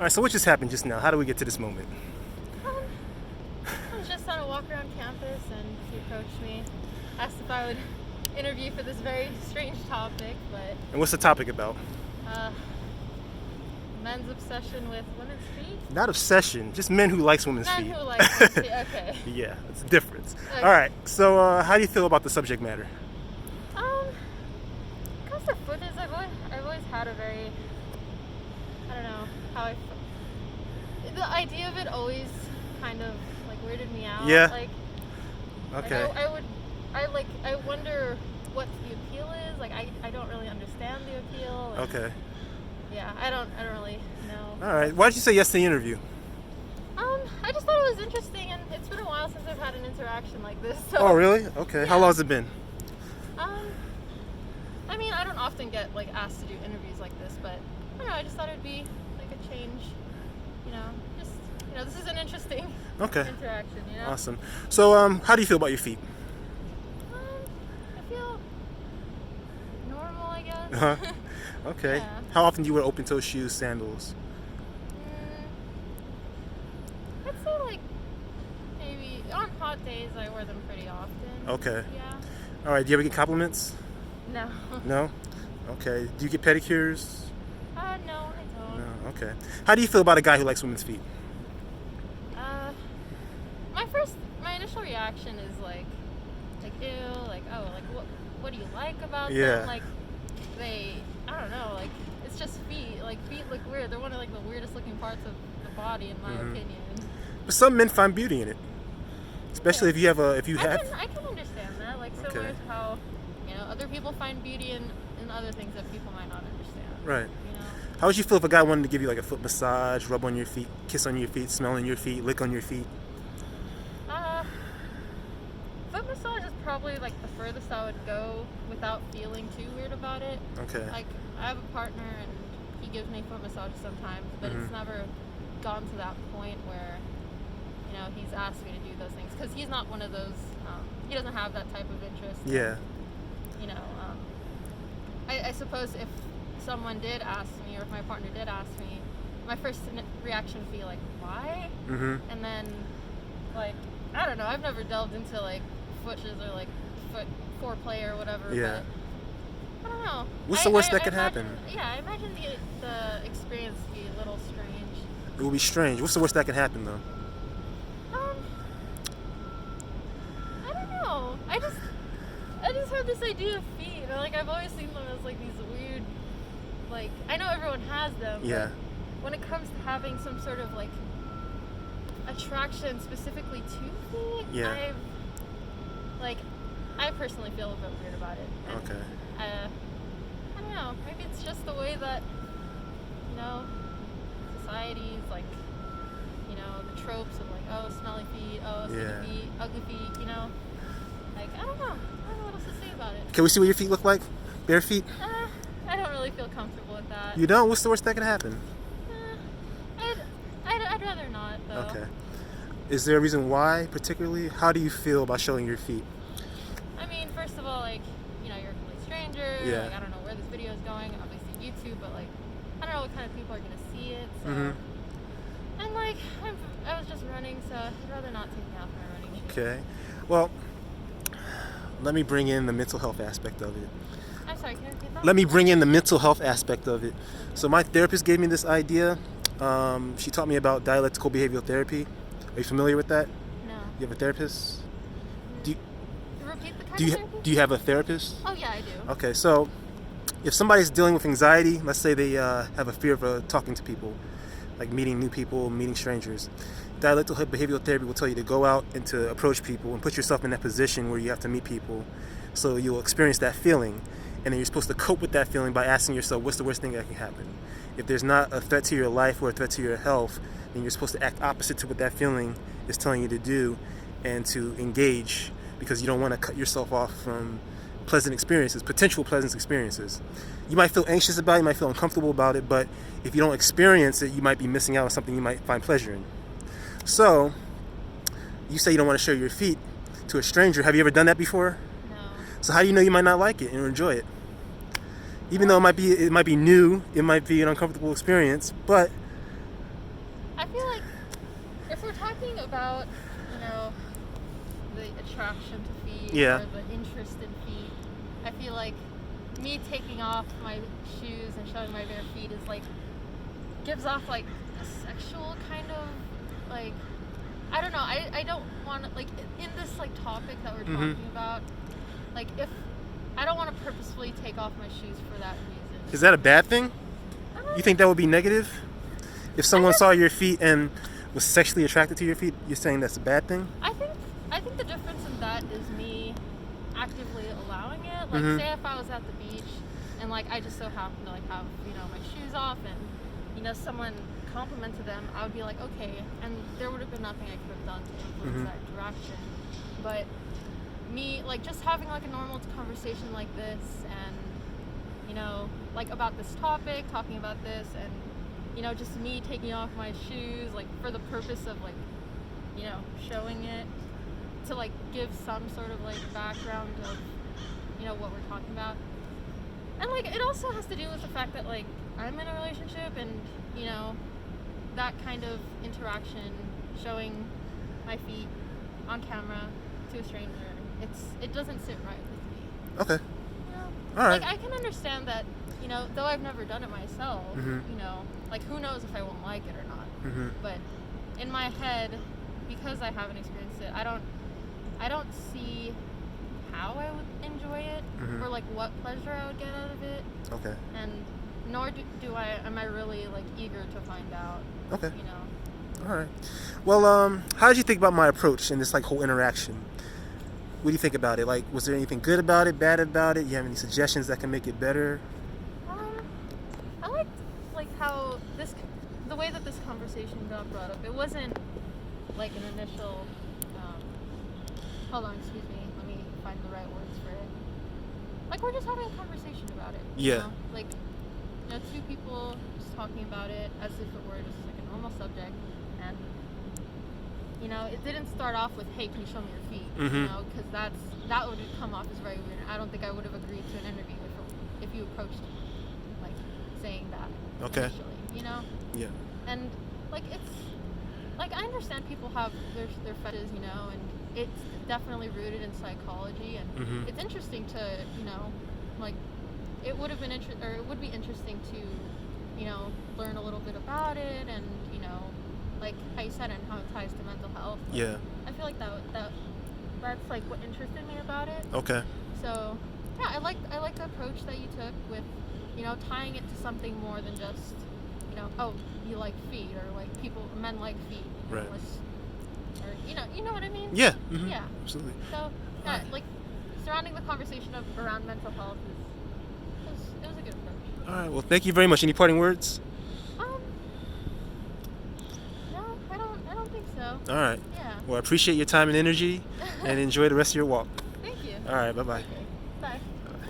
All right, so what just happened just now? How do we get to this moment? I was just on a walk around campus and he approached me, asked if I would interview for this very strange topic, but And what's the topic about? men's obsession with women's feet. Not obsession, just men who likes women's Men feet. who like women's feet. Okay. Yeah, it's a difference. Okay. All right, so how do you feel about the subject matter? Because the foot is, I've always had a very, I don't know how the idea of it always kind of like weirded me out. Yeah. Like, Okay. I wonder what the appeal is. Like I don't really understand the appeal. And, Okay. Yeah, I don't really know. All right. Why did you say yes to the interview? I just thought it was interesting, and it's been a while since I've had an interaction like this. So, Oh, really? Okay. Yeah. How long has it been? I mean, I don't often get like asked to do interviews like this, but I don't know. I just thought it'd be like a change. This is an interesting Okay. interaction. Awesome. So, how do you feel about your feet? I feel normal, I guess. Uh-huh. Okay. Yeah. How often do you wear open-toe shoes, sandals? I'd say like maybe on hot days I wear them pretty often. Okay. Yeah. All right. Do you ever get compliments? No. No. Okay. Do you get pedicures? No, I don't. No. Okay. How do you feel about a guy who likes women's feet? My initial reaction is like ew, like oh, like what do you like about Yeah. them? Like I don't know, like it's just feet. Like feet look weird. They're one of like the weirdest looking parts of the body, in my opinion. But some men find beauty in it, especially if you have. I can understand that. Like similar Okay. to how other people find beauty in other things that people might not understand. Right. You know. How would you feel if a guy wanted to give you like a foot massage, rub on your feet, kiss on your feet, smell on your feet, lick on your feet? Foot massage is probably like the furthest I would go without feeling too weird about it. Okay. Like I have a partner and he gives me foot massages sometimes, but it's never gone to that point where he's asked me to do those things because he's not one of those. He doesn't have that type of interest. Yeah. I suppose if someone did ask me, or if my partner did ask me, my first reaction would be like, why? And then, like, I don't know. I've never delved into like footishes or like foot foreplay or whatever. Yeah. But I don't know. What's the worst that could imagine- happen? Yeah, I imagine the experience to be a little strange. It will be strange. What's the worst that could happen though? I don't know. I just have this idea of feet. Like I've always seen them as like these weird, like I know everyone has them. Yeah. But when it comes to having some sort of like attraction specifically to feet, Yeah. I personally feel a bit weird about it. And, Okay. I don't know. Maybe it's just the way that society's like the tropes of like smelly feet, skinny Yeah. feet, ugly feet. Like I don't know what else to say about it. Can we see what your feet look like? Bare feet? I don't really feel comfortable with that. You don't? What's the worst that could happen? I'd rather not though. Okay. Is there a reason why, particularly? How do you feel about showing your feet? I mean, first of all, like you're a complete stranger. Yeah. Like I don't know where this video is going. Obviously YouTube, but like I don't know what kind of people are gonna see it. So. And like I was just running, so I'd rather not take me off my running shoes. Okay. Well, let me bring in the mental health aspect of it. I'm sorry, can you repeat that? Let me bring in the mental health aspect of it. So my therapist gave me this idea. She taught me about dialectical behavioral therapy. Are you familiar with that? No. You have a therapist? Repeat the kind of therapy? Do you have a therapist? Oh yeah, I do. Okay, so if somebody's dealing with anxiety, let's say they have a fear of talking to people, like meeting new people, meeting strangers, dialectical behavioral therapy will tell you to go out and to approach people and put yourself in that position where you have to meet people, so you'll experience that feeling, and then you're supposed to cope with that feeling by asking yourself, what's the worst thing that can happen? If there's not a threat to your life or a threat to your health, then you're supposed to act opposite to what that feeling is telling you to do, and to engage, because you don't want to cut yourself off from pleasant experiences, potential pleasant experiences. You might feel anxious about it, you might feel uncomfortable about it, but if you don't experience it, you might be missing out on something you might find pleasure in. So, you say you don't want to show your feet to a stranger. Have you ever done that before? No. So how do you know you might not like it and enjoy it? Even though it might be new, it might be an uncomfortable experience, but if we're talking about, the attraction to feet Yeah. or the interest in feet, I feel like me taking off my shoes and showing my bare feet is like gives off like a sexual kind of like, I don't know. I don't want to, like, in this like topic that we're talking about, like, if I don't want to purposefully take off my shoes for that reason. Is that a bad thing? You think that would be negative? If someone saw your feet and was sexually attracted to your feet, you're saying that's a bad thing? I think the difference in that is me actively allowing it. Like, say if I was at the beach and like I just so happened to like have my shoes off and someone complimented them, I would be like, okay, and there would have been nothing I could have done to influence that direction. But me like just having like a normal conversation like this and like about this topic, talking about this, and just me taking off my shoes like for the purpose of like showing it to like give some sort of like background of what we're talking about. And like it also has to do with the fact that like I'm in a relationship, and that kind of interaction, showing my feet on camera to a stranger, it doesn't sit right with me. Okay. All right. Like I can understand that, though I've never done it myself, like who knows if I won't like it or not. But in my head, because I haven't experienced it, I don't see how I would enjoy it or like what pleasure I would get out of it. Okay. And nor am I really like eager to find out. Okay. All right. Well, how did you think about my approach in this like whole interaction? What do you think about it? Like, was there anything good about it, bad about it? You have any suggestions that can make it better? I liked like how the way that this conversation got brought up. It wasn't like an initial. Hold on, excuse me. Let me find the right words for it. Like we're just having a conversation about it. Yeah. Like, two people just talking about it as if it were just like a normal subject, and it didn't start off with, "Hey, can you show me your feet?" Because that would come off as very weird. I don't think I would have agreed to an interview if you approached me like saying that. Okay. Initially, Yeah. And like it's like I understand people have their fetishes, and it's definitely rooted in psychology, and it's interesting to like it would be interesting to learn a little bit about it, and like how you said, and how it ties to mental health. Like, Yeah. I feel like that's like what interested me about it. Okay. So yeah, I like the approach that you took with tying it to something more than just oh, you like feet, or like men like feet, Right. or you know what I mean? Yeah. Yeah. Absolutely. So yeah, like surrounding the conversation around mental health it was a good approach. All right. Well, thank you very much. Any parting words? No, I don't think so. All right. Yeah. Well, I appreciate your time and energy, and enjoy the rest of your walk. Thank you. All right. Bye-bye.